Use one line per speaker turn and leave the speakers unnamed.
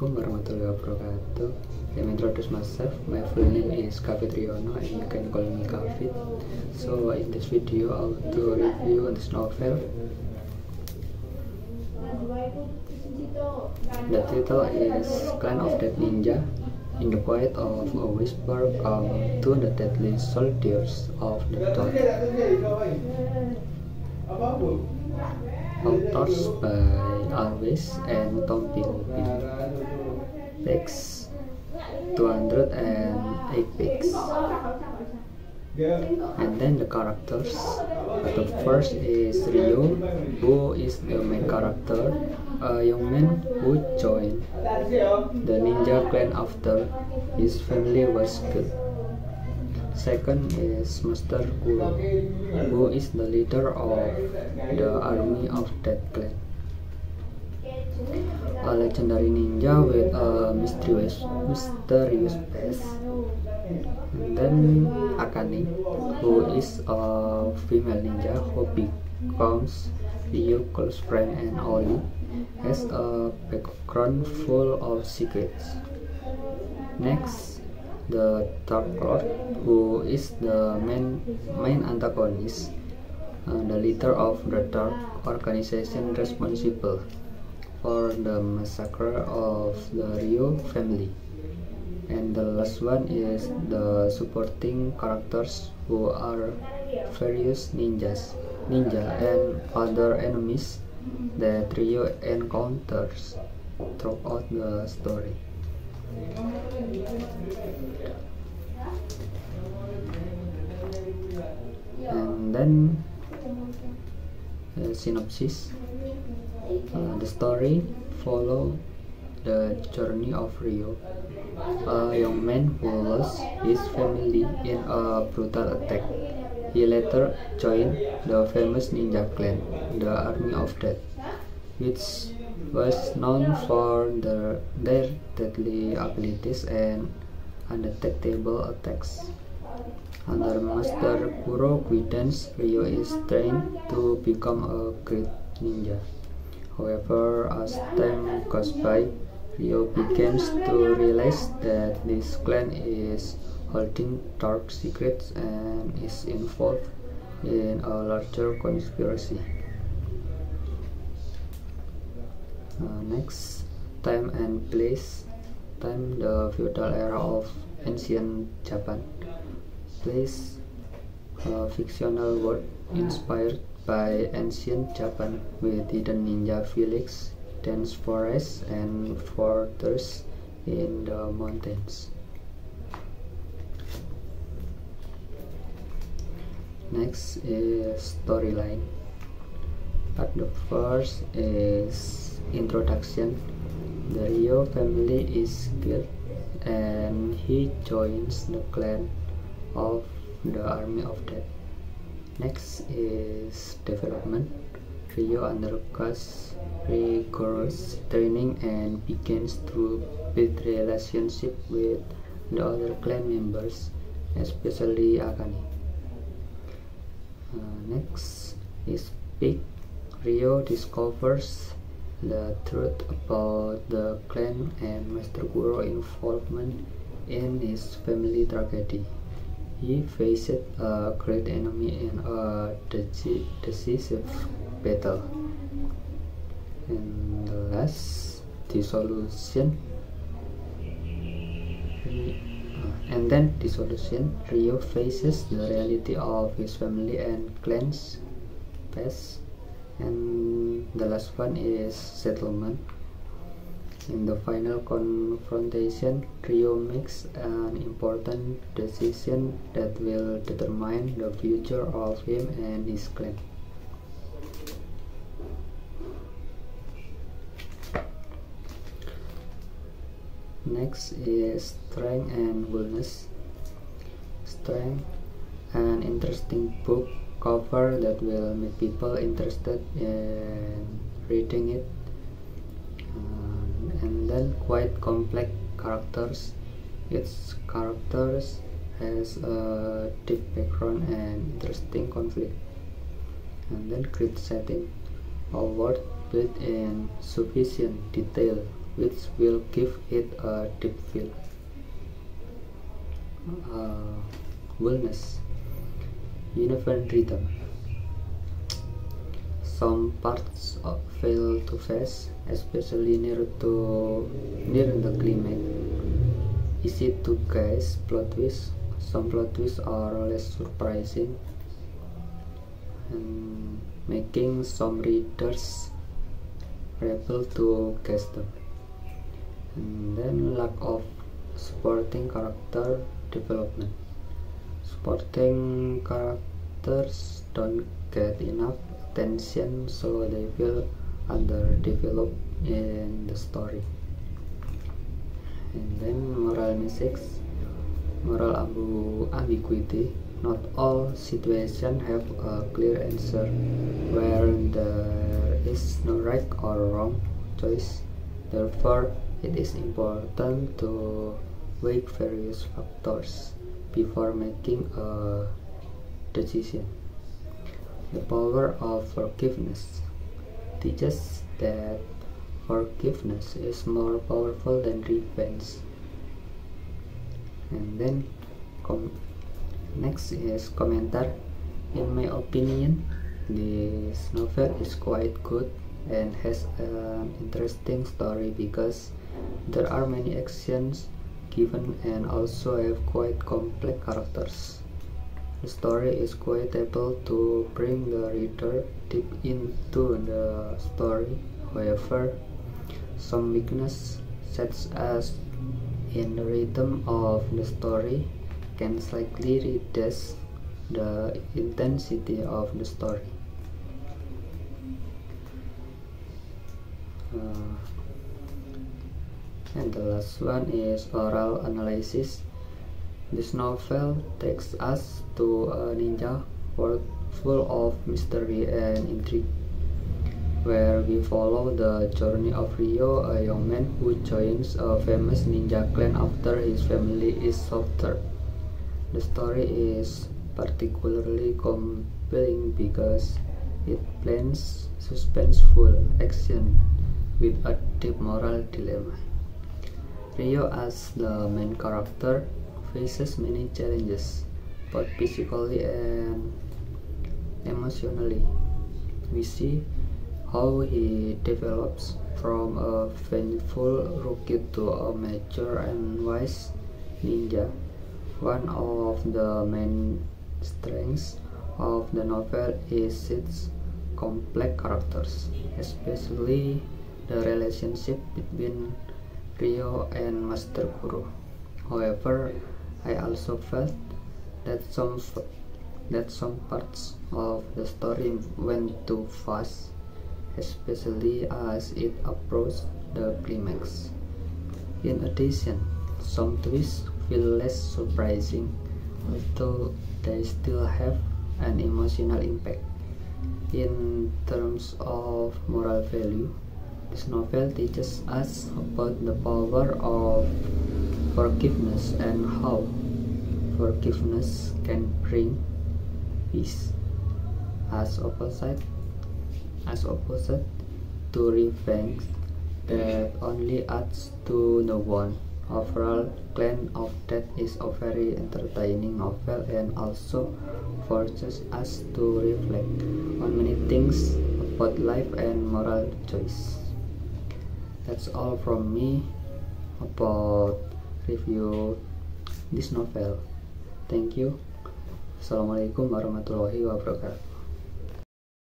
Assalamualaikum warahmatullahi wabarakatuh. Let me introduce myself. My full name is Kavit Riono and you can call me Kavit. So in this video I will do a review on this novel. The title is Clan of Dead Ninja. In the quiet of a whisper come to the deadly soldiers of the dawn. Authors by Always and Tom Philby. Page 208 pages. And then the characters. The first is Ryo, who is the main character, a young man who joined the ninja clan after his family was killed. Second is Master Kuro, who is the leader of the army of that clan. A legendary ninja with a mysterious past. And then Akane, who is a female ninja who becomes Ryo's close friend and Oli, has a background full of secrets. Next, the Dark Lord, who is the main antagonist, the leader of the Dark organization responsible for the massacre of the Ryo family. And the last one is the supporting characters, who are various ninja and other enemies that Ryo encounters throughout the story. And then synopsis. The story follows the journey of Ryo, a young man who lost his family in a brutal attack. He later joined the famous ninja clan, the Army of Death, which was known for their deadly abilities and undetectable attacks. Under Master Kuro guidance, Ryo is trained to become a great ninja. However, as time goes by, Ryo begins to realize that this clan is holding dark secrets and is involved in a larger conspiracy. Next, time and place. Time, the feudal era of ancient Japan. Place, a fictional world inspired by ancient Japan with hidden ninja villages, dense forests, and fortresses in the mountains. Next is storyline. Part the first is introduction. The Ryo family is killed and he joins the clan of the Army of Death. Next is development. Ryo undergoes rigorous training and begins to build relationship with the other clan members, especially Akane. Next is peak. Ryo discovers the truth about the clan and Master Kuro's involvement in his family tragedy. He faced a great enemy in a decisive battle. And the last, dissolution. And then dissolution. Ryo faces the reality of his family and clan's past. And the last one is settlement. In the final confrontation, Ryo makes an important decision that will determine the future of him and his clan. Next is strength and weakness. Strength, an interesting book cover that will make people interested in reading it. And then quite complex characters. Its characters has a deep background and interesting conflict. And then great setting, a world built in sufficient detail which will give it a deep feel. Wellness, uneven rhythm. Some parts fail to fast, especially near the climax. Easy to guess plot twists. Some plot twists are less surprising, and making some readers able to guess them. And then lack of supporting character development. Supporting characters don't get enough attention, so they feel underdeveloped in the story. And then moral message, moral ambiguity. Not all situations have a clear answer, where there is no right or wrong choice. Therefore, it is important to weigh various factors before making a decision. The power of forgiveness teaches that forgiveness is more powerful than revenge. And then next is commenter. In my opinion, this novel is quite good and has an interesting story because there are many actions given and also have quite complex characters. The story is quite able to bring the reader deep into the story. However, some weakness, such as in the rhythm of the story, can slightly reduce the intensity of the story. And the last one is oral analysis. This novel takes us to a ninja world full of mystery and intrigue, where we follow the journey of Ryo, a young man who joins a famous ninja clan after his family is slaughtered. The story is particularly compelling because it blends suspenseful action with a deep moral dilemma. Ryo, as the main character, faces many challenges, both physically and emotionally. We see how he develops from a faithful rookie to a mature and wise ninja. One of the main strengths of the novel is its complex characters, especially the relationship between Ryo and Master Guru. However, I also felt that some parts of the story went too fast, especially as it approached the climax. In addition, some twists feel less surprising, although they still have an emotional impact. In terms of moral value, this novel teaches us about the power of forgiveness and how forgiveness can bring peace, as opposite to revenge that only adds to the one. Overall, Clan of Death is a very entertaining novel and also forces us to reflect on many things about life and moral choice. That's all from me about review this novel. Thank you. Assalamualaikum warahmatullahi wabarakatuh.